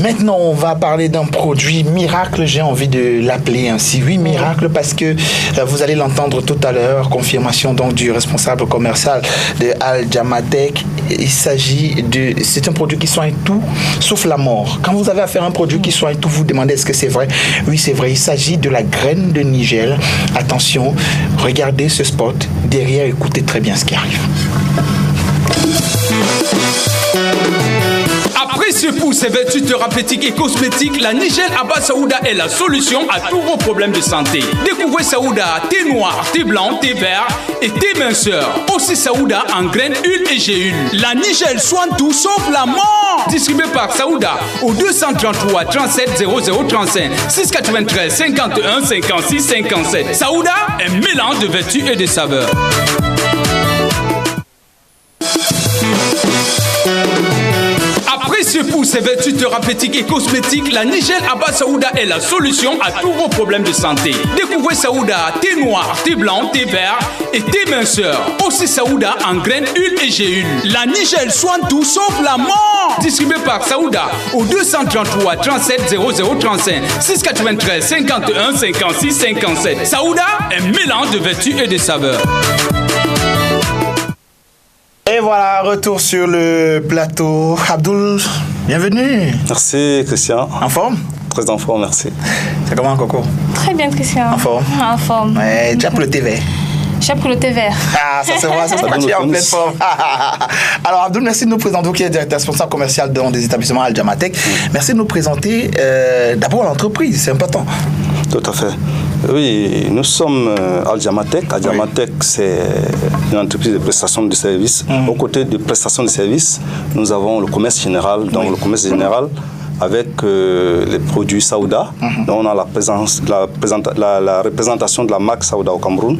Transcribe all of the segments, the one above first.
Maintenant, on va parler d'un produit miracle, j'ai envie de l'appeler ainsi. Oui, miracle, parce que vous allez l'entendre tout à l'heure, confirmation donc du responsable commercial de Al-Jamatech. Il s'agit de... C'est un produit qui soigne tout, sauf la mort. Quand vous avez affaire à un produit qui soigne tout, vous demandez est-ce que c'est vrai? Oui, c'est vrai. Il s'agit de la graine de Nigel. Attention, regardez ce spot. Derrière, écoutez très bien ce qui arrive. Apprécié pour ses vertus thérapeutiques et cosmétiques, la Nigel Abba Saouda est la solution à tous vos problèmes de santé. Découvrez Saouda thé noir, thé blanc, thé vert et thé minceur. Aussi Saouda en graines, huile et gélules. La Nigel soigne tout sauf la mort. Distribué par Saouda au 233 37 0035 693 51 56 57. Saouda, un mélange de vertus et de saveurs. Apprécié pour ses vertus thérapeutiques et cosmétiques, la Nigel Abba Saouda est la solution à tous vos problèmes de santé. Découvrez Saouda thé noir, thé blanc, thé vert et thé minceur. Aussi Saouda en graines, huile et gélules. La Nigel soigne tout sauf la mort. Distribué par Saouda au 233 37 0035 693 51 56 57. Saouda, un mélange de vertus et de saveurs. Et voilà, retour sur le plateau. Abdoul, bienvenue. Merci Christian. En forme? Très en forme, merci. C'est comment Coco? Très bien Christian. En forme? En forme. Ouais, déjà pour le thé vert. Déjà pour le thé vert. Ah, ça se voit, ça se voit, tu es en pleine forme. Alors Abdoul, merci de nous présenter, qui est directeur responsable commercial dans des établissements Al-Jamatech. Merci de nous présenter d'abord l'entreprise, c'est important. Tout à fait. Oui, nous sommes Al-Jamatech. Al-Jamatech, c'est une entreprise de prestation de services. Aux côtés de prestation de services, nous avons le commerce général. Donc le commerce général, avec les produits Saouda. Donc on a la représentation de la marque Saouda au Cameroun.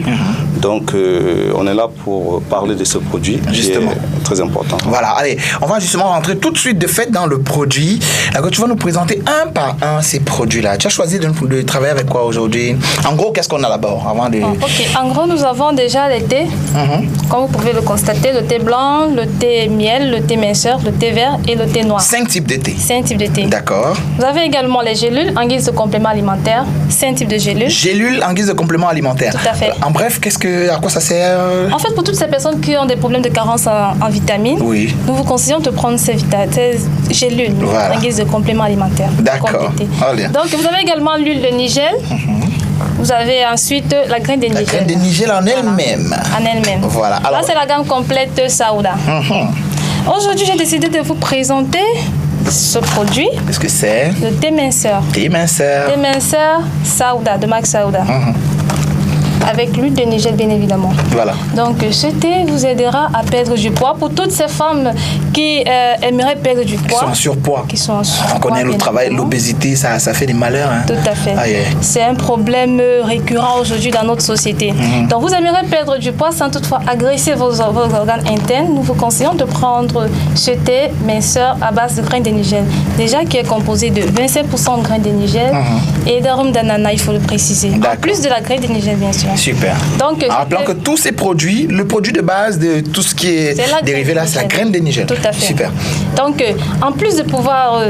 Donc on est là pour parler de ce produit justement. Qui est très important. Voilà, allez, on va justement rentrer tout de suite de fait dans le produit. Alors, tu vas nous présenter un par un ces produits-là. Tu as choisi de travailler avec quoi aujourd'hui? En gros, qu'est-ce qu'on a d'abord avant de... Ok, en gros, nous avons déjà les thés. Comme vous pouvez le constater, le thé blanc, le thé miel, le thé minceur, le thé vert et le thé noir. 5 types de thé. 5 types de thé. D'accord. Vous avez également les gélules en guise de complément alimentaire. 5 types de gélules. Gélules en guise de complément alimentaire. Tout à fait. En bref, à quoi ça sert? En fait, pour toutes ces personnes qui ont des problèmes de carence en vitamines, oui, nous vous conseillons de prendre ces gélules en guise de complément alimentaire. D'accord. Donc, vous avez également l'huile de Nigel. Vous avez ensuite la graine de Nigel. La graine de Nigel en elle-même. En elle-même. Voilà. Alors... Là, c'est la gamme complète Saouda. Aujourd'hui, j'ai décidé de vous présenter ce produit. Qu'est-ce que c'est? Le thé minceur. Thé minceur. Thé minceur Saouda, de marque Saouda. Avec l'huile de Nigel, bien évidemment. Voilà. Donc, ce thé vous aidera à perdre du poids. Pour toutes ces femmes qui aimeraient perdre du poids. Qui sont en surpoids. Qui sont en surpoids. On connaît le travail, l'obésité, ça fait des malheurs. Hein. Tout à fait. Ah, yeah. C'est un problème récurrent aujourd'hui dans notre société. Donc, vous aimeriez perdre du poids sans toutefois agresser vos organes internes. Nous vous conseillons de prendre ce thé minceur à base de graines de Nigel. Déjà, qui est composé de 25% de graines de Nigel et d'arôme d'ananas, il faut le préciser. En plus de la graine de Nigel, bien sûr. Super. Donc, rappelons que tous ces produits, le produit de base de tout ce qui est dérivé là, c'est la graine de Nigel. Tout à fait. Super. Donc, en plus de pouvoir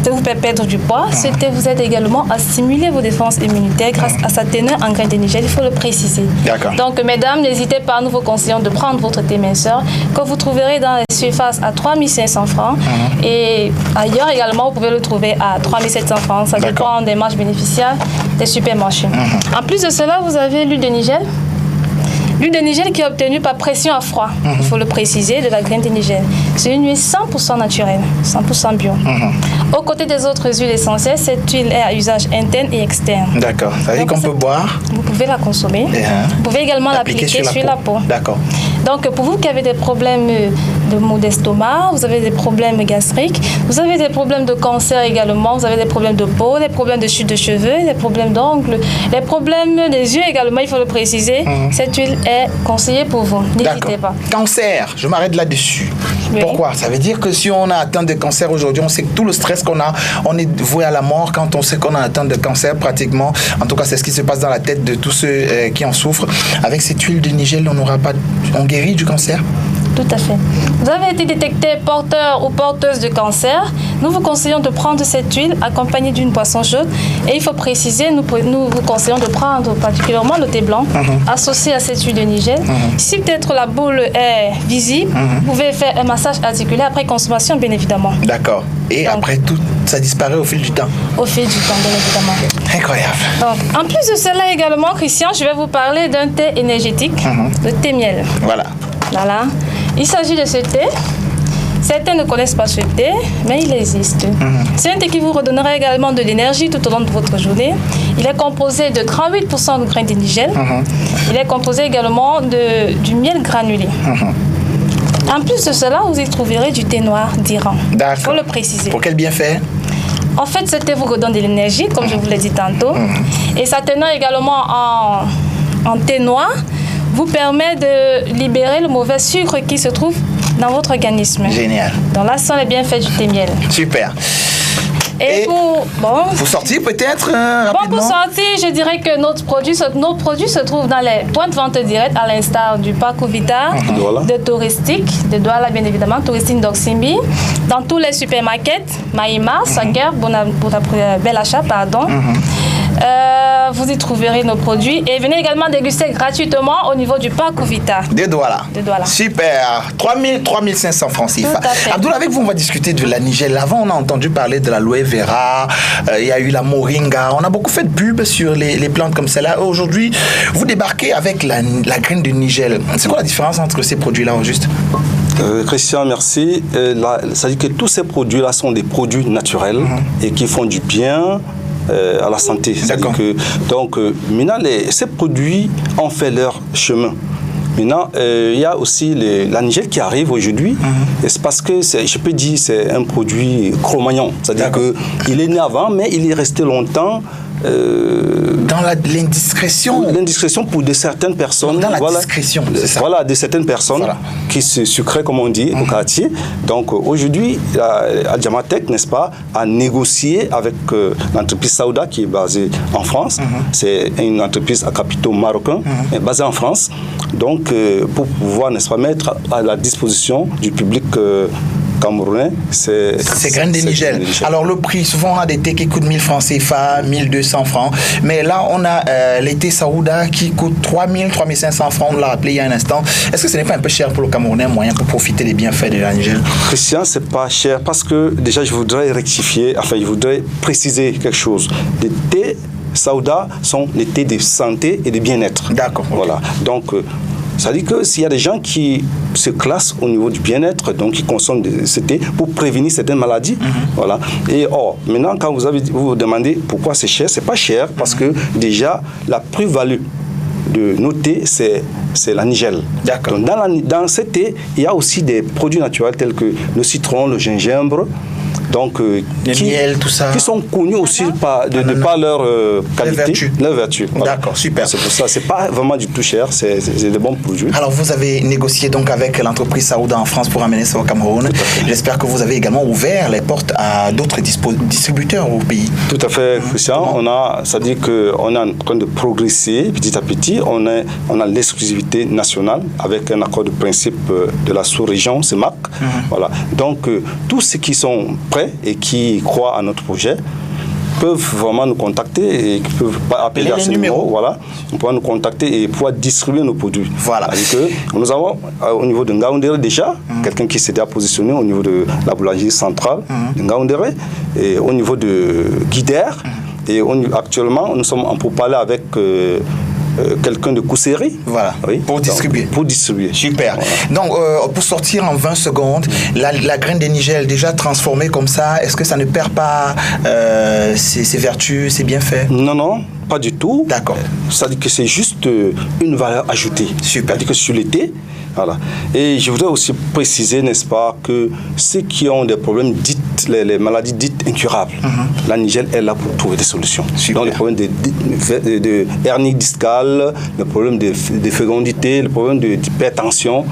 de vous faire perdre du poids, ce thé vous aide également à stimuler vos défenses immunitaires grâce à sa teneur en graines de Nigel, il faut le préciser. D'accord. Donc, mesdames, n'hésitez pas, nous vous conseillons de prendre votre thé minceur que vous trouverez dans les surfaces à 3 500 francs et ailleurs également, vous pouvez le trouver à 3 700 francs. Ça dépend des marges bénéficiaires des supermarchés. En plus de cela, vous avez l'huile de Nigel. L'huile de Nigel qui est obtenue par pression à froid, il faut le préciser, de la graine de Nigel. C'est une huile 100% naturelle, 100% bio. Aux côtés des autres huiles essentielles, cette huile est à usage interne et externe. D'accord. Ça veut dire qu'on peut boire? Vous pouvez la consommer. Vous pouvez également l'appliquer sur la peau. D'accord. Donc, pour vous qui avez des problèmes de maux d'estomac, vous avez des problèmes gastriques, vous avez des problèmes de cancer également, vous avez des problèmes de peau, des problèmes de chute de cheveux, des problèmes d'ongles, les problèmes des yeux également, il faut le préciser. Cette huile est conseillée pour vous. N'hésitez pas. Cancer, je m'arrête là-dessus. Oui. Pourquoi? Ça veut dire que si on a atteint de cancer aujourd'hui, on sait que tout le stress qu'on a, on est voué à la mort quand on sait qu'on a atteint de cancer pratiquement. En tout cas, c'est ce qui se passe dans la tête de tous ceux qui en souffrent. Avec cette huile de Nigel, on guérit du cancer? Tout à fait. Vous avez été détecté porteur ou porteuse de cancer. nous vous conseillons de prendre cette huile accompagnée d'une boisson chaude. Et il faut préciser, nous vous conseillons de prendre particulièrement le thé blanc associé à cette huile de nigel. Si peut-être la boule est visible, vous pouvez faire un massage articulaire après consommation, bien évidemment. D'accord. Et donc, après tout, ça disparaît au fil du temps. Au fil du temps, bien évidemment. Incroyable. Donc, en plus de cela également, Christian, je vais vous parler d'un thé énergétique, le thé miel. Voilà. Il s'agit de ce thé. Certains ne connaissent pas ce thé, mais il existe. C'est un thé qui vous redonnera également de l'énergie tout au long de votre journée. Il est composé de 38% de grains de nigel. Il est composé également du miel granulé. En plus de cela, vous y trouverez du thé noir d'Iran. D'accord. Il faut le préciser. Pour quel bienfait? En fait, ce thé vous redonne de l'énergie, comme je vous l'ai dit tantôt. Et sa teneur également en thé noir vous permet de libérer le mauvais sucre qui se trouve dans votre organisme. Génial. Donc là, ce sont les bienfaits du thé miel. Super. Et pour sortir peut-être rapidement. Pour sortir, je dirais que notre produit se trouve dans les points de vente directs, à l'instar du Parc Vita, de Touristique, de Douala bien évidemment, Touristique d'Oximbi, dans tous les supermarkets, Maïma, Sanger, Bel Achat, pardon. Vous y trouverez nos produits et venez également déguster gratuitement au niveau du Parc Vita. De Douala. Super. 3 500 francs CFA. Abdoul, avec vous, on va discuter de la nigel. Avant, on a entendu parler de l'aloe vera, il y a eu la moringa. On a beaucoup fait de pubs sur les plantes comme celle-là. Aujourd'hui, vous débarquez avec la graine de nigel. C'est quoi la différence entre ces produits-là, au juste? Christian, merci. Ça dit que tous ces produits-là sont des produits naturels et qui font du bien à la santé. Donc, maintenant, ces produits ont fait leur chemin. Maintenant, il y a aussi la nigel qui arrive aujourd'hui. Et c'est parce que, je peux dire, c'est un produit Cro-Magnon. C'est-à-dire qu'il est né avant, mais il est resté longtemps. Dans l'indiscrétion. L'indiscrétion pour de certaines personnes. Dans la discrétion, c'est ça. Voilà, de certaines personnes qui se sucraient, comme on dit, au quartier. Donc aujourd'hui, Al-Jamatek, n'est-ce pas, a négocié avec l'entreprise Saouda qui est basée en France. C'est une entreprise à capitaux marocains, mais basée en France. Donc pour pouvoir, n'est-ce pas, mettre à la disposition du public camerounais, c'est graines de nigel. Alors le prix, souvent on a des thés qui coûtent 1000 francs CFA, 1200 francs, mais là on a les thés Saouda qui coûtent 3000, 3500 francs, on l'a rappelé il y a un instant. Est-ce que ce n'est pas un peu cher pour le Camerounais moyen pour profiter des bienfaits de la nigel? Christian, c'est pas cher parce que déjà je voudrais rectifier, je voudrais préciser quelque chose. Les thés Saouda sont les thés de santé et de bien-être. D'accord. Voilà. Donc ça dit que s'il y a des gens qui se classent au niveau du bien-être, donc qui consomment ce thé pour prévenir certaines maladies, voilà. Et maintenant, quand vous vous demandez pourquoi c'est cher, c'est pas cher parce que déjà la plus-value de nos thés, c'est la nigel. D'accord. Donc dans ce thé, il y a aussi des produits naturels tels que le citron, le gingembre. Donc, le miel, tout ça. Qui sont connus aussi de par leur qualité, leur vertu. Voilà. D'accord, super. C'est pour ça, c'est pas vraiment du tout cher, c'est des bons produits. Alors, vous avez négocié donc avec l'entreprise Saouda en France pour amener ça au Cameroun. J'espère que vous avez également ouvert les portes à d'autres distributeurs au pays. Tout à fait, Christian. Ça dit qu'on est en train de progresser petit à petit. On a l'exclusivité nationale avec un accord de principe de la sous-région, CEMAC. Voilà. Donc, tous ceux qui sont prêts et qui croient à notre projet peuvent vraiment nous contacter et peuvent appeler à ce numéro. Voilà, on peut nous contacter et pouvoir distribuer nos produits. Voilà. Que nous avons au niveau de Ngaoundéré déjà quelqu'un qui s'est déjà positionné au niveau de la boulangerie centrale de Ngaoundéré et au niveau de Guider. Et actuellement, nous sommes en pourparlers avec quelqu'un de Kousséry. Voilà, pour distribuer. Pour distribuer. Super. Voilà. Donc, pour sortir en 20 secondes, la graine de nigel déjà transformée comme ça, est-ce que ça ne perd pas ses vertus, ses bienfaits? Non, pas du tout. D'accord. C'est-à-dire que c'est juste une valeur ajoutée. Super. C'est-à-dire que sur le thé, voilà. Et je voudrais aussi préciser, n'est-ce pas, que ceux qui ont des problèmes les maladies dites incurables, la nigel est là pour trouver des solutions. Super. Donc les problèmes de hernie discale, le problème de fécondité, le problème d'hypertension.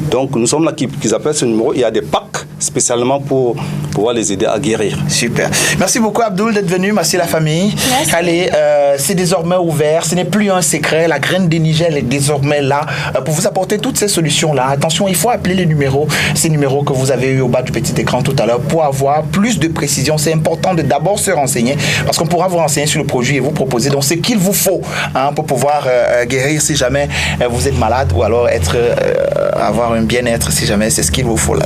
Donc nous sommes là qui appellent ce numéro. Il y a des packs spécialement pour pouvoir les aider à guérir. Super. Merci beaucoup Abdoul d'être venu. Merci la famille. Merci. Allez, c'est désormais ouvert, ce n'est plus un secret, la graine de Nigel est désormais là pour vous apporter toutes ces solutions-là. Attention, il faut appeler les numéros, ces numéros que vous avez eu au bas du petit écran tout à l'heure pour avoir plus de précision. C'est important de d'abord se renseigner parce qu'on pourra vous renseigner sur le produit et vous proposer donc ce qu'il vous faut pour pouvoir guérir si jamais vous êtes malade ou alors avoir un bien-être si jamais c'est ce qu'il vous faut là.